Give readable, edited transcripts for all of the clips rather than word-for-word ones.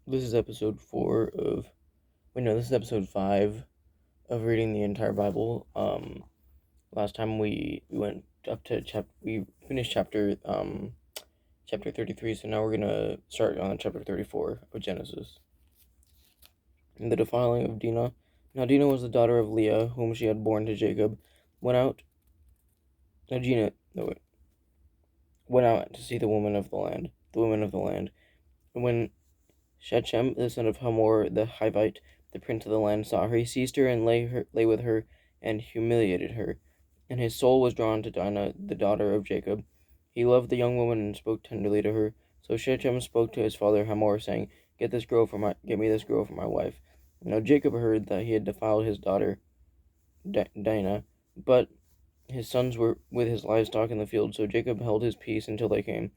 This is episode 4 of. Wait, no, this is episode 5 of reading the entire Bible. Last time we went up to we finished chapter 33, so now we're gonna start on chapter 34 of Genesis. The defiling of Dinah. Now Dinah was the daughter of Leah, whom she had borne to Jacob. Went out. Now Dinah, no wait, went out to see the women of the land. And when Shechem, the son of Hamor the Hivite, the prince of the land, saw her, he seized her and lay with her and humiliated her. And his soul was drawn to Dinah, the daughter of Jacob. He loved the young woman and spoke tenderly to her. So Shechem spoke to his father Hamor, saying, Get me this girl for my wife. Now Jacob heard that he had defiled his daughter Dinah, but his sons were with his livestock in the field, so Jacob held his peace until they came.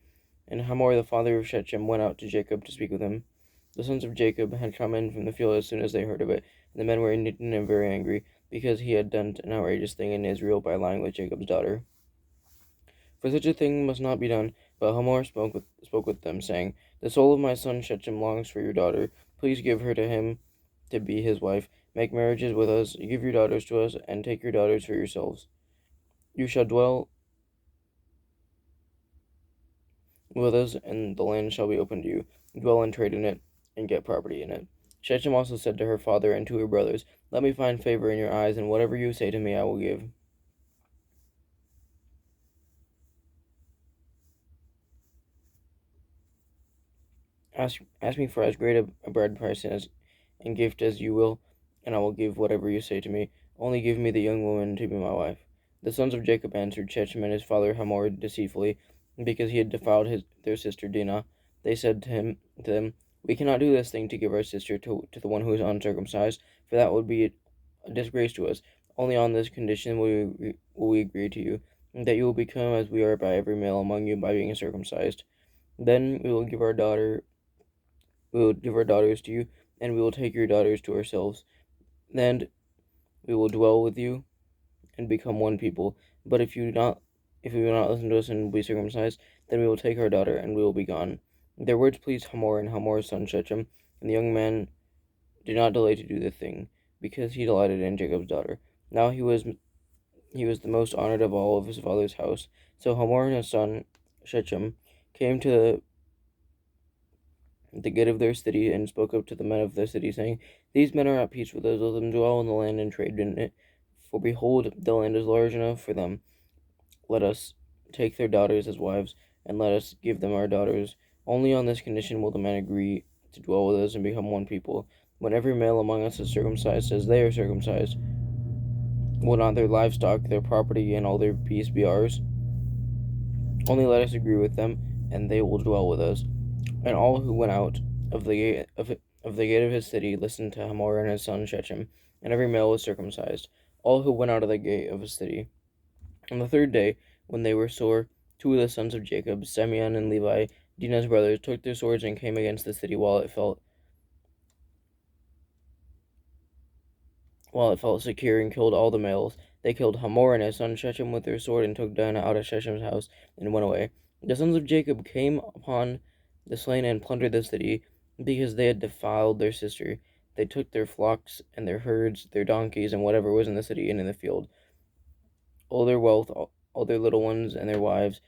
And Hamor the father of Shechem went out to Jacob to speak with him. The sons of Jacob had come in from the field as soon as they heard of it, and the men were indignant and very angry, because he had done an outrageous thing in Israel by lying with Jacob's daughter. For such a thing must not be done. But Hamor spoke with them, saying, The soul of my son Shechem longs for your daughter. Please give her to him to be his wife. Make marriages with us, give your daughters to us, and take your daughters for yourselves. You shall dwell with us, and the land shall be open to you. Dwell and trade in it, and get property in it. Shechem also said to her father and to her brothers, Let me find favor in your eyes, and whatever you say to me I will give. Ask me for as great a bride price and gift as you will, and I will give whatever you say to me. Only give me the young woman to be my wife. The sons of Jacob answered Shechem and his father Hamor deceitfully, because he had defiled their sister Dinah. They said to them, We cannot do this thing to give our sister to the one who is uncircumcised, for that would be a disgrace to us. Only on this condition will we agree to you, that you will become as we are by every male among you by being circumcised. Then we will give our daughters to you, and we will take your daughters to ourselves. Then we will dwell with you and become one people. But if you will not listen to us and be circumcised, then we will take our daughter and we will be gone. Their words pleased Hamor and Hamor's son Shechem, and the young man did not delay to do the thing, because he delighted in Jacob's daughter. Now he was the most honored of all of his father's house. So Hamor and his son Shechem came to the gate of their city, and spoke up to the men of their city, saying, These men are at peace with us, let them dwell in the land and trade in it. For behold, the land is large enough for them. Let us take their daughters as wives, and let us give them our daughters. Only on this condition will the men agree to dwell with us and become one people. When every male among us is circumcised as they are circumcised, will not their livestock, their property, and all their peace be ours? Only let us agree with them, and they will dwell with us. And all who went out of the gate of his city listened to Hamor and his son Shechem, and every male was circumcised. All who went out of the gate of his city. On the third day, when they were sore, two of the sons of Jacob, Simeon and Levi, Dinah's brothers, took their swords and came against the city while it felt secure, and killed all the males. They killed Hamor and his son Shechem with their sword, and took Dinah out of Shechem's house, and went away. The sons of Jacob came upon the slain and plundered the city, because they had defiled their sister. They took their flocks and their herds, their donkeys, and whatever was in the city and in the field, all their wealth, all their little ones and their wives,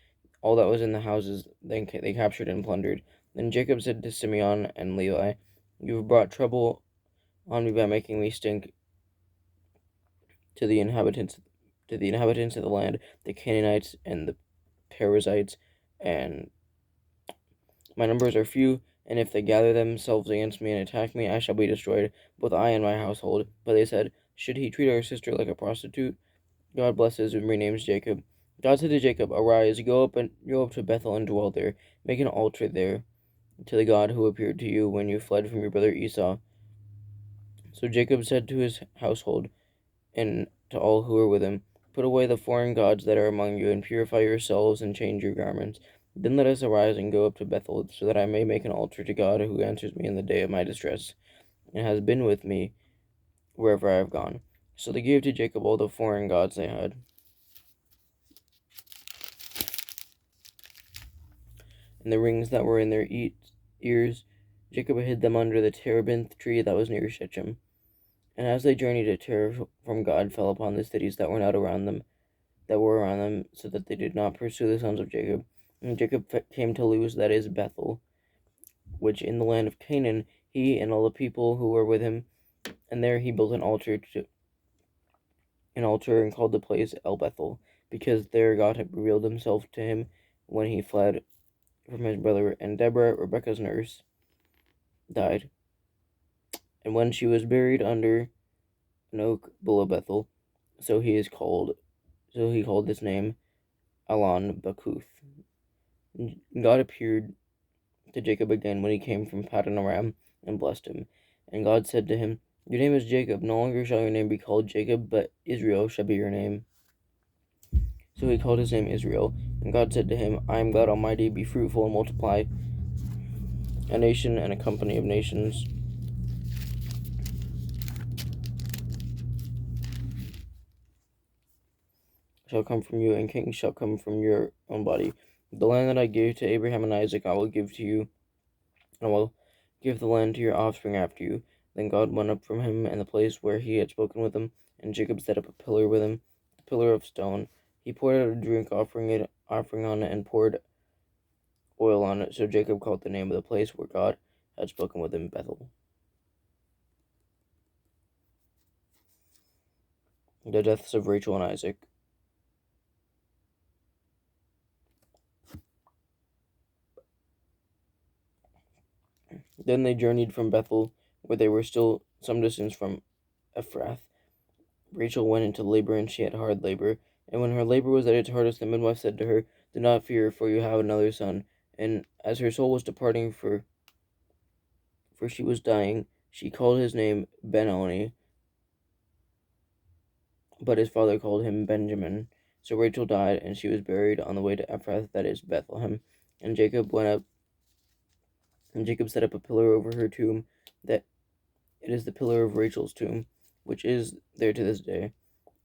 all that was in the houses, they captured and plundered. Then Jacob said to Simeon and Levi, You have brought trouble on me by making me stink to the inhabitants of the land, the Canaanites and the Perizzites, and my numbers are few, and if they gather themselves against me and attack me, I shall be destroyed, both I and my household. But they said, Should he treat our sister like a prostitute? God blesses and renames Jacob. God said to Jacob, Arise, go up to Bethel and dwell there. Make an altar there to the God who appeared to you when you fled from your brother Esau. So Jacob said to his household and to all who were with him, Put away the foreign gods that are among you, and purify yourselves, and change your garments. Then let us arise and go up to Bethel, so that I may make an altar to God who answers me in the day of my distress, and has been with me wherever I have gone. So they gave to Jacob all the foreign gods they had, and the rings that were in their ears, Jacob hid them under the terebinth tree that was near Shechem. And as they journeyed, a terror from God fell upon the cities that were around them, so that they did not pursue the sons of Jacob. And Jacob came to Luz, that is Bethel, which in the land of Canaan, he and all the people who were with him, and there he built an altar and called the place El Bethel, because there God had revealed himself to him when he fled from his brother. And Deborah, Rebekah's nurse, died. And when she was buried under an oak below Bethel, so he called his name Alon Bakuth. God appeared to Jacob again when he came from Paddan Aram and blessed him. And God said to him, "Your name is Jacob. No longer shall your name be called Jacob, but Israel shall be your name." So he called his name Israel. And God said to him, "I am God Almighty. Be fruitful and multiply. A nation and a company of nations shall come from you, and kings shall come from your own body. The land that I gave to Abraham and Isaac I will give to you, and I will give the land to your offspring after you." Then God went up from him in the place where he had spoken with him, and Jacob set up a pillar with him, a pillar of stone. He poured out a drink offering on it, and poured oil on it. So Jacob called the name of the place where God had spoken with him Bethel. The deaths of Rachel and Isaac. Then they journeyed from Bethel, where they were still some distance from Ephrath. Rachel went into labor, and she had hard labor. And when her labor was at its hardest, the midwife said to her, "Do not fear, for you have another son." And as her soul was departing, for she was dying, she called his name Ben-Oni, but his father called him Benjamin. So Rachel died, and she was buried on the way to Ephrath, that is Bethlehem. And Jacob set up a pillar over her tomb, that it is the pillar of Rachel's tomb, which is there to this day.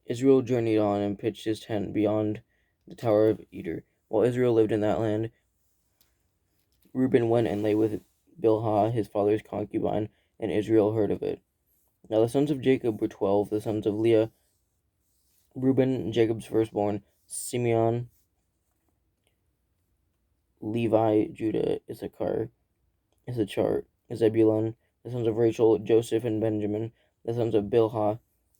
Israel journeyed on and pitched his tent beyond the Tower of Eder. While Israel lived in that land, Reuben went and lay with Bilhah, his father's concubine, and Israel heard of it. Now the sons of Jacob were 12, the sons of Leah, Reuben, Jacob's firstborn, Simeon, Levi, Judah, Issachar, Zebulun, the sons of Rachel, Joseph and Benjamin, the sons of Bilhah,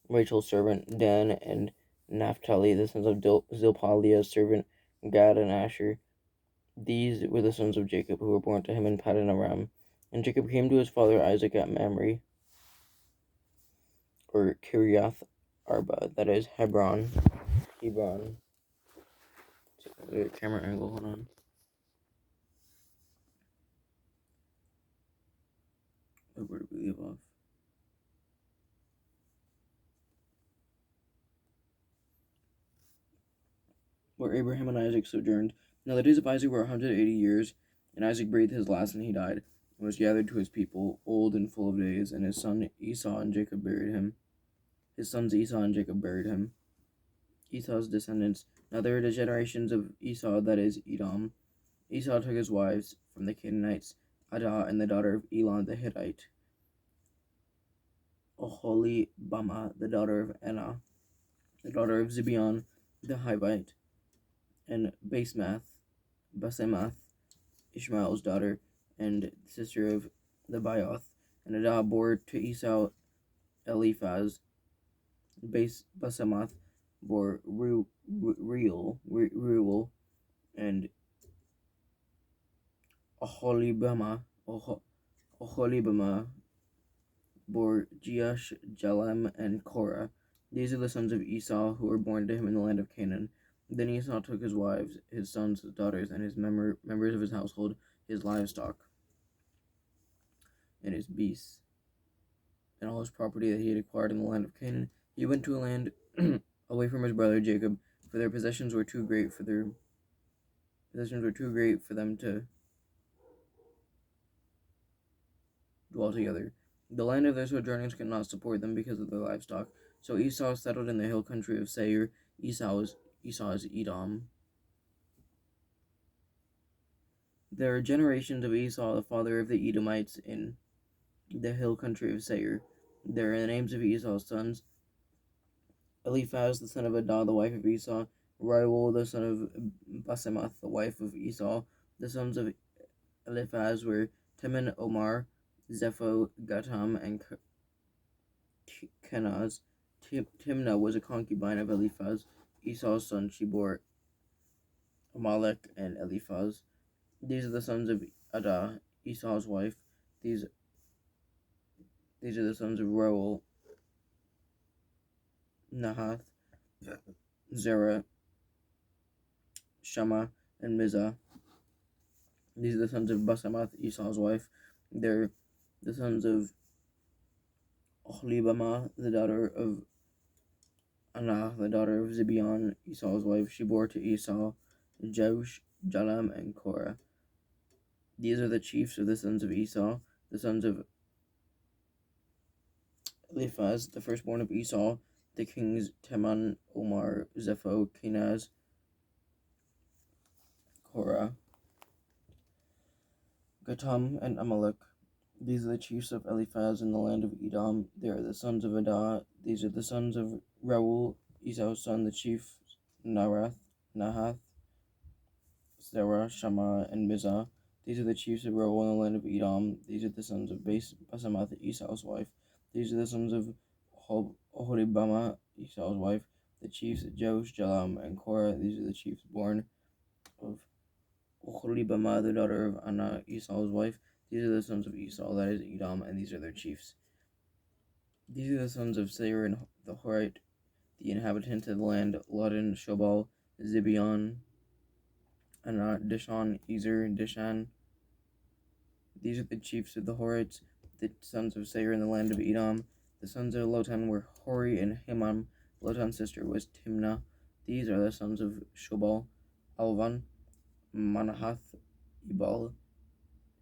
Rachel's servant, Dan and Naphtali, the sons of Zilpah, Leah's servant, Gad and Asher. These were the sons of Jacob who were born to him in Paddan Aram. And Jacob came to his father Isaac at Mamre, or Kiriath Arba, that is Hebron. Camera angle, hold on. Where did we leave off? Where Abraham and Isaac sojourned. Now the days of Isaac were 180 years, and Isaac breathed his last, and he died, and was gathered to his people, old and full of days. And his sons Esau and Jacob buried him. Esau's descendants. Now there were the generations of Esau, that is Edom. Esau took his wives from the Canaanites, Adah and the daughter of Elon the Hittite, Oholibamah the daughter of Anah, the daughter of Zibeon the Hivite, and Basemath, Ishmael's daughter, and sister of the Baioth. And Adah bore to Esau Eliphaz. Basemath bore Reuel, and Oholibamah bore Jeush, Jalem, and Korah. These are the sons of Esau who were born to him in the land of Canaan. Then Esau took his wives, his sons, his daughters, and his members of his household, his livestock, and his beasts, and all his property that he had acquired in the land of Canaan. He went to a land away from his brother Jacob, for their possessions were too great for them to dwell together. The land of their sojournings could not support them because of their livestock. So Esau settled in the hill country of Seir. Esau is Edom. There are generations of Esau, the father of the Edomites, in the hill country of Seir. There are the names of Esau's sons: Eliphaz, the son of Adah, the wife of Esau; Reuel, the son of Basemath, the wife of Esau. The sons of Eliphaz were Teman, Omar, Zepho, Gatam, and Kenaz. Timnah was a concubine of Eliphaz, Esau's son. She bore Amalek and Eliphaz. These are the sons of Adah, Esau's wife. These are the sons of Reuel: Nahath, Zerah, Shammah, and Mizah. These are the sons of Basemath, Esau's wife. They're the sons of Oholibamah, the daughter of Anah, the daughter of Zibeon, Esau's wife. She bore to Esau Jeush, Jalam, and Korah. These are the chiefs of the sons of Esau, the sons of Eliphaz, the firstborn of Esau, the kings Teman, Omar, Zepho, Kenaz, Korah, Gatam, and Amalek. These are the chiefs of Eliphaz in the land of Edom. They are the sons of Adah. These are the sons of Reuel, Esau's son, the chief Nahath, Zerah, Shammah, and Mizah. These are the chiefs of Reuel in the land of Edom. These are the sons of Basemath, Esau's wife. These are the sons of Oholibamah, Esau's wife. The chiefs Jeush, Jalam, and Korah. These are the chiefs born of Oholibamah, the daughter of Anah, Esau's wife. These are the sons of Esau, that is Edom, and these are their chiefs. These are the sons of Seir and the Horite, the inhabitants of the land: Lodan, Shobal, Zibeon, Anah, Dishon, Ezer, Dishan. These are the chiefs of the Horites, the sons of Seir in the land of Edom. The sons of Lotan were Hori and Himam. Lotan's sister was Timnah. These are the sons of Shobal: Alvan, Manahath, Ebal,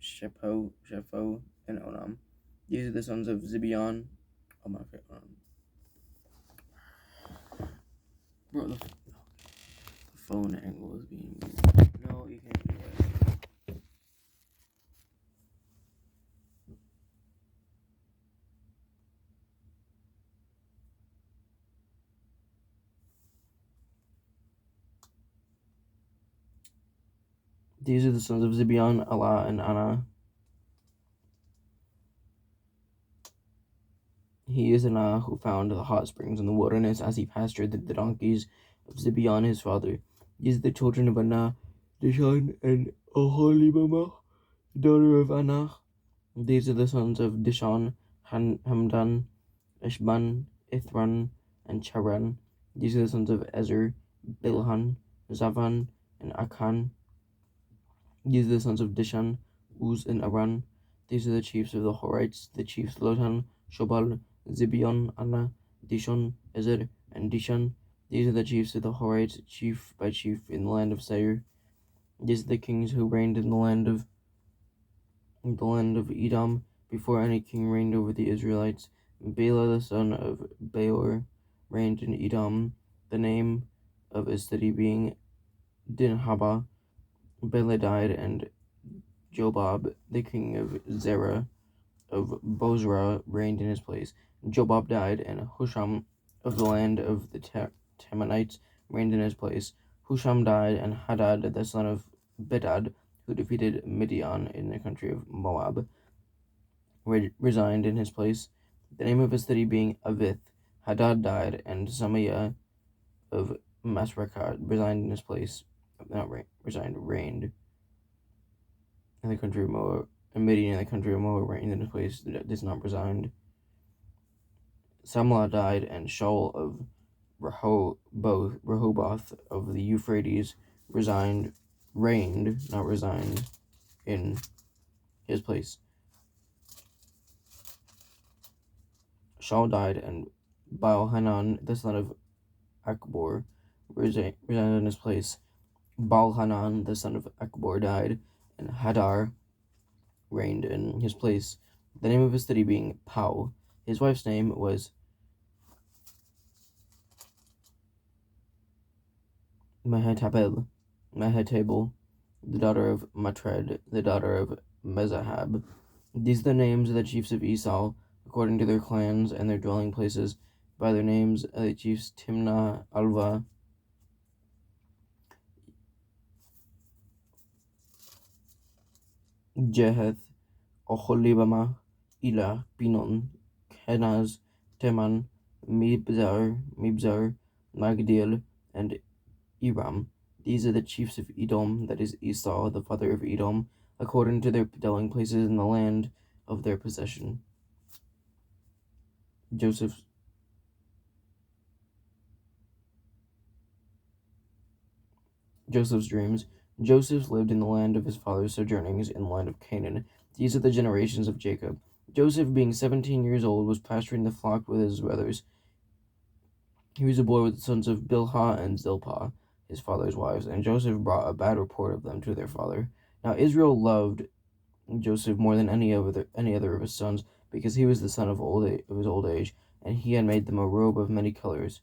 Shepho, and Onam. These are the sons of Zibeon. Oh my god. Bro, the phone angle is being weird. No, you can't do that. These are the sons of Zibeon, Allah, and Anah. He is Anah who found the hot springs in the wilderness as he pastured the donkeys of Zibeon his father. These are the children of Anah, Dishon, and Oholibamah, daughter of Anah. These are the sons of Dishon, Hamdan, Ishban, Ithran, and Charan. These are the sons of Ezer, Bilhan, Zavan, and Akan. These are the sons of Dishan, Uz, and Aran. These are the chiefs of the Horites, the chiefs Lotan, Shobal, Zibeon, Anah, Dishon, Ezer, and Dishan. These are the chiefs of the Horites, chief by chief, in the land of Seir. These are the kings who reigned in the land of Edom before any king reigned over the Israelites. Bela, the son of Beor, reigned in Edom, the name of his city being Dinhabah. Bela died, and Jobab, the king of Zerah of Bozrah, reigned in his place. Jobab died, and Husham of the land of the Temanites reigned in his place. Husham died, and Hadad, the son of Bedad, who defeated Midian in the country of Moab, resigned in his place, the name of his city being Avith. Hadad died, and Samiah of Masrekah reigned in his place. Reigned in the country of Moab, and Midian in the country of Moab reigned in his place, does not resigned. Samlah died, and Shaul of Rehoboth of the Euphrates reigned, not resigned, in his place. Shaul died, and Baal-Hanan, the son of Akbor, resigned in his place. Baal-Hanan, the son of Akbor, died, and Hadar reigned in his place, the name of his city being Pau. His wife's name was Mehetabel. the daughter of Matred, the daughter of Mezahab. These are the names of the chiefs of Esau, according to their clans and their dwelling places. By their names, the chiefs Timnah, Alva, Jeheth, Oholibamah, Elah, Pinon, Kenaz, Teman, Mibzar, Magdiel, and Iram. These are the chiefs of Edom, that is Esau, the father of Edom, according to their dwelling places in the land of their possession. Joseph's dreams. Joseph lived in the land of his father's sojournings in the land of Canaan. These are the generations of Jacob. Joseph, being 17 years old, was pasturing the flock with his brothers. He was a boy with the sons of Bilhah and Zilpah, his father's wives, and Joseph brought a bad report of them to their father. Now Israel loved Joseph more than any other of his sons, because he was the son of his old age, and he had made them a robe of many colors.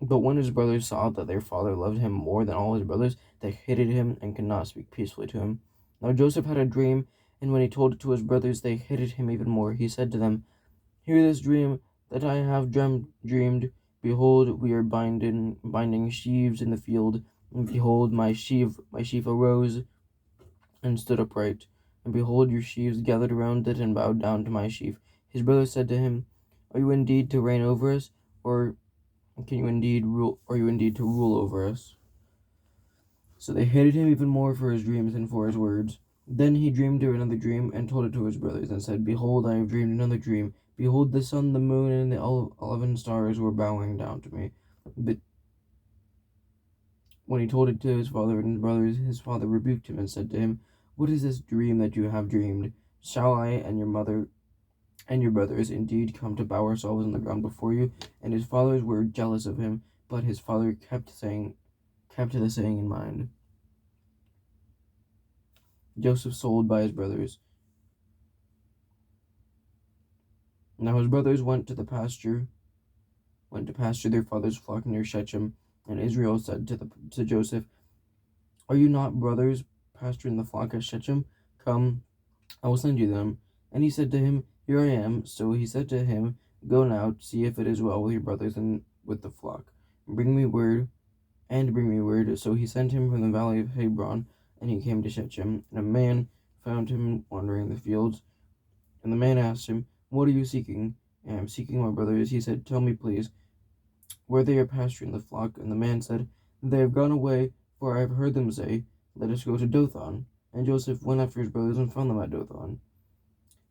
But when his brothers saw that their father loved him more than all his brothers, they hated him and could not speak peacefully to him. Now Joseph had a dream, and when he told it to his brothers, they hated him even more. He said to them, "Hear this dream that I have dreamed. Behold, we are binding sheaves in the field, and behold, my sheaf arose and stood upright. And behold, your sheaves gathered around it and bowed down to my sheaf." His brothers said to him, "Are you indeed to reign over us, or can you indeed rule? Are you indeed to rule over us?" So they hated him even more for his dreams and for his words. Then he dreamed another dream and told it to his brothers, and said, "Behold, I have dreamed another dream. Behold, the sun, the moon, and the 11 stars were bowing down to me." But when he told it to his father and his brothers, his father rebuked him and said to him, "What is this dream that you have dreamed? Shall I and your mother and your brothers indeed come to bow ourselves on the ground before you?" And his fathers were jealous of him, but his father kept the saying in mind. Joseph sold by his brothers. Now his brothers went to pasture their father's flock near Shechem, and Israel said to Joseph, "Are you not brothers pasturing the flock at Shechem? Come, I will send you them." And he said to him, "Here I am." So he said to him, "Go now, see if it is well with your brothers and with the flock. Bring me word. So he sent him from the valley of Hebron, and he came to Shechem. And a man found him wandering the fields. And the man asked him, "What are you seeking?" "I am seeking my brothers." He said, "Tell me, please, where they are pasturing the flock." And the man said, "They have gone away, for I have heard them say, 'Let us go to Dothan.'" And Joseph went after his brothers and found them at Dothan.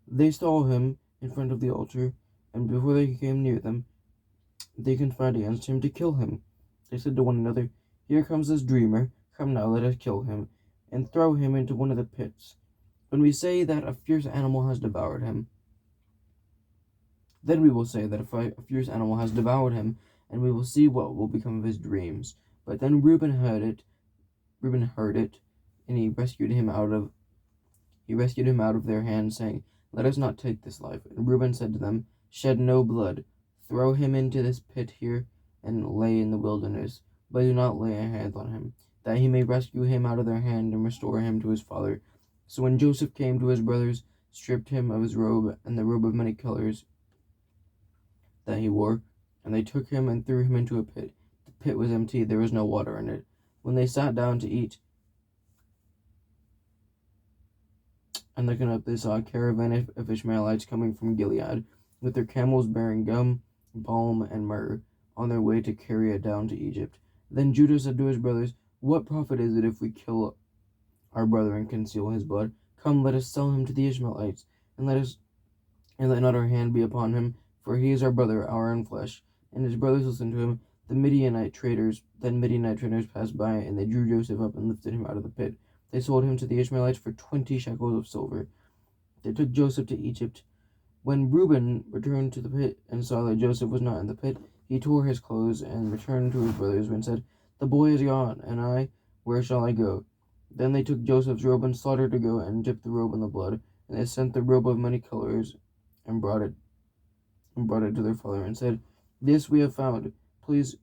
They saw him in front of the altar, and before they came near them, they conspired against him to kill him. They said to one another, "Here comes this dreamer. Come now, let us kill him, and throw him into one of the pits. When we say that a fierce animal has devoured him, then we will say that a fierce animal has devoured him, and we will see what will become of his dreams." But then Reuben heard it, and he rescued him out of their hands, saying, "Let us not take this life." And Reuben said to them, "Shed no blood. Throw him into this pit here, and lay in the wilderness, but do not lay a hand on him, that he may rescue him out of their hand and restore him to his father." So when Joseph came to his brothers, stripped him of his robe and the robe of many colors that he wore, and they took him and threw him into a pit. The pit was empty, there was no water in it. When they sat down to eat, and looking up, they saw a caravan of Ishmaelites coming from Gilead, with their camels bearing gum, balm, and myrrh, on their way to carry it down to Egypt. Then Judah said to his brothers, "What profit is it if we kill our brother and conceal his blood? Come, let us sell him to the Ishmaelites, and let not our hand be upon him, for he is our brother, our own flesh." And his brothers listened to him. Then Midianite traders passed by, and they drew Joseph up and lifted him out of the pit. They sold him to the Ishmaelites for 20 shekels of silver. They took Joseph to Egypt. When Reuben returned to the pit and saw that Joseph was not in the pit, he tore his clothes and returned to his brothers and said, "The boy is gone, and I, where shall I go?" Then they took Joseph's robe and slaughtered a goat and dipped the robe in the blood. And they sent the robe of many colors and brought it to their father and said, "This we have found. Please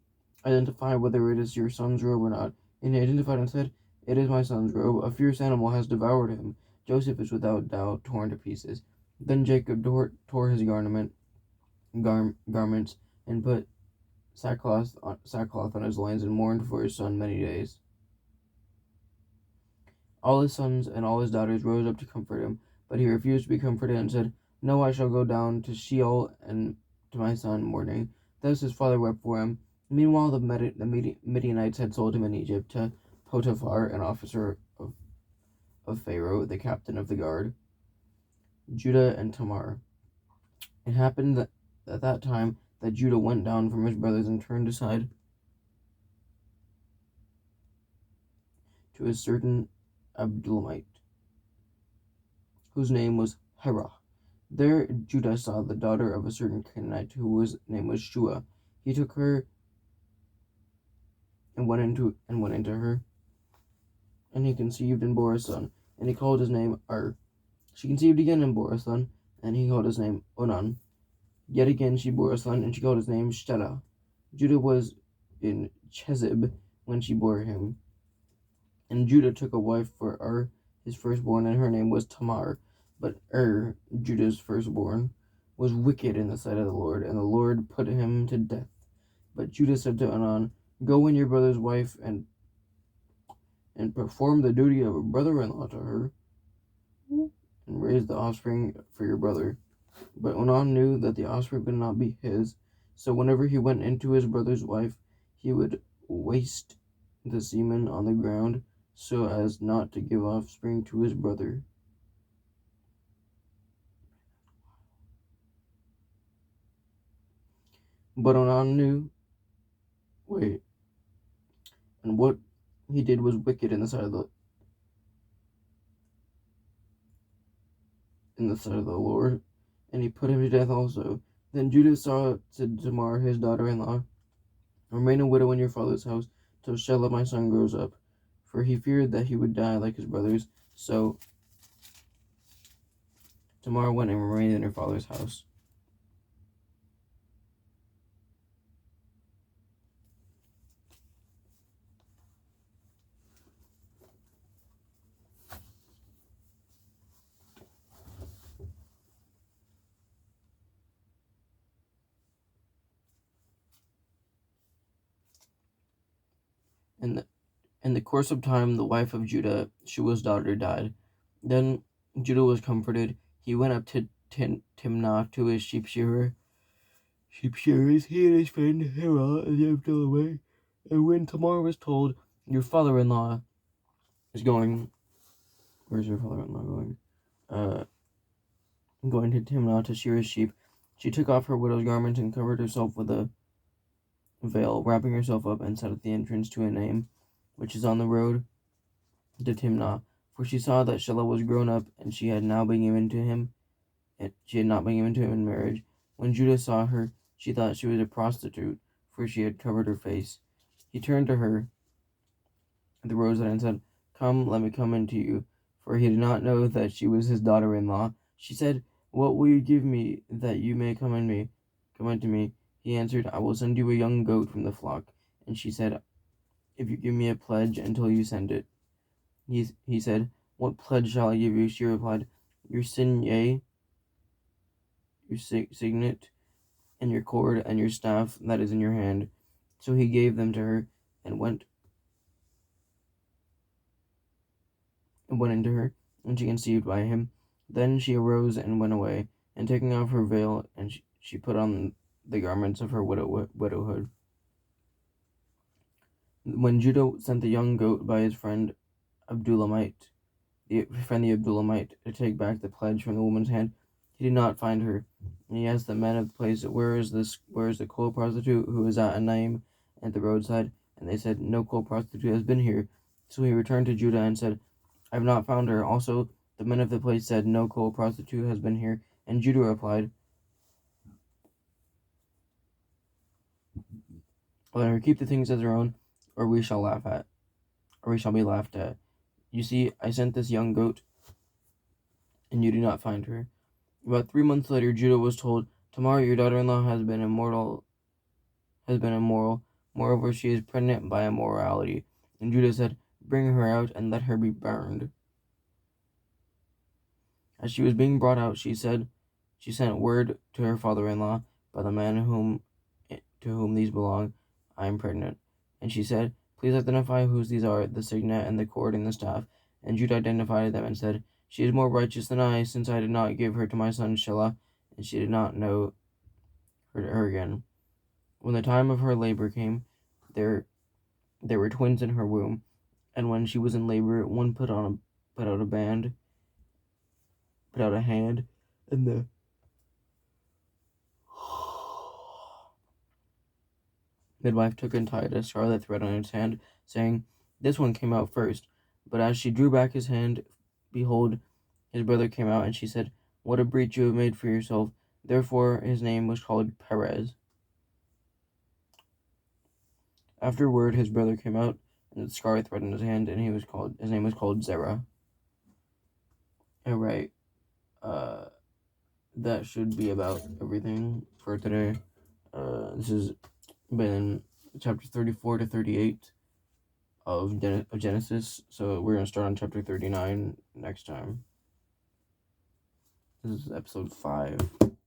identify whether it is your son's robe or not." And he identified and said, "It is my son's robe. A fierce animal has devoured him." Joseph is without doubt torn to pieces. Then Jacob tore his garments and put sackcloth on his loins and mourned for his son many days. All his sons and all his daughters rose up to comfort him, but he refused to be comforted and said, "No, I shall go down to Sheol and to my son mourning." Thus his father wept for him. Meanwhile, the Midianites had sold him in Egypt to Potiphar, an officer of Pharaoh, the captain of the guard. Judah and Tamar. It happened that at that time that Judah went down from his brothers and turned aside to a certain Abdullamite, whose name was Herah. There Judah saw the daughter of a certain Canaanite whose name was Shua. He took her and went into her, and he conceived and bore a son, and he called his name She conceived again and bore a son, and he called his name Onan. Yet again she bore a son, and she called his name Shelah. Judah was in Chezib when she bore him. And Judah took a wife for his firstborn, and her name was Tamar. But Judah's firstborn, was wicked in the sight of the Lord, and the Lord put him to death. But Judah said to Onan, "Go win your brother's wife, and perform the duty of a brother-in-law to her, and raise the offspring for your brother." But Onan knew that the offspring would not be his, so whenever he went into his brother's wife, he would waste the semen on the ground, so as not to give offspring to his brother. But Onan knew, and what he did was wicked in the sight of the Lord, and he put him to death also. Then Judah said to Tamar, his daughter-in-law, "Remain a widow in your father's house till Shelah my son grows up," for he feared that he would die like his brothers. So Tamar went and remained in her father's house. In the course of time, the wife of Judah, Shua's daughter, died. Then Judah was comforted. He went up to Timnah to his sheep-shearers, he and his friend Herah the Abdullamite. And when Tamar was told, "Your father-in-law is going," where's your father-in-law going? Going to Timnah to shear his sheep, she took off her widow's garment and covered herself with a veil, wrapping herself up, and sat at the entrance to Enaim, which is on the road to Timnah, for she saw that Shelah was grown up, and she had not been given to him in marriage. When Judah saw her, she thought she was a prostitute, for she had covered her face. He turned to her at the roadside and said, "Come, let me come into you," for he did not know that she was his daughter-in-law. She said, "What will you give me that you may come into me?" He answered, "I will send you a young goat from the flock." And she said, "If you give me a pledge until you send it." He said, "What pledge shall I give you?" She replied, "Your signet, and your cord, and your staff that is in your hand." So he gave them to her, and went into her, and she conceived by him. Then she arose and went away, and taking off her veil, and she put on the garments of her widowhood. When Judah sent the young goat by his friend the Abdullamite, to take back the pledge from the woman's hand, he did not find her. And he asked the men of the place, "Where is the coal prostitute who is at Enaim at the roadside?" And they said, "No coal prostitute has been here." So he returned to Judah and said, "I have not found her." Also the men of the place said, "No coal prostitute has been here." And Judah replied, "Let her keep the things as her own, or we shall be laughed at. You see, I sent this young goat, and you do not find her." About 3 months later, Judah was told, "Tamar, your daughter-in-law, has been immoral. Moreover, she is pregnant by immorality." And Judah said, "Bring her out and let her be burned." As she was being brought out, she sent word to her father-in-law, "By the man to whom these belong, I am pregnant." And she said, "Please identify whose these are, the signet and the cord and the staff." And Judah identified them and said, "She is more righteous than I, since I did not give her to my son Shelah." And she did not know her again. When the time of her labor came, there were twins in her womb. And when she was in labor, one put out a hand, and the midwife took and tied a scarlet thread on its hand, saying, "This one came out first." But as she drew back his hand, behold, his brother came out, and she said, "What a breach you have made for yourself." Therefore his name was called Perez. Afterward his brother came out, and the scarlet thread in his hand, and his name was called Zerah. Alright, that should be about everything for today. This has been chapter 34 to 38 of Genesis, so we're going to start on chapter 39 next time. This is episode 5.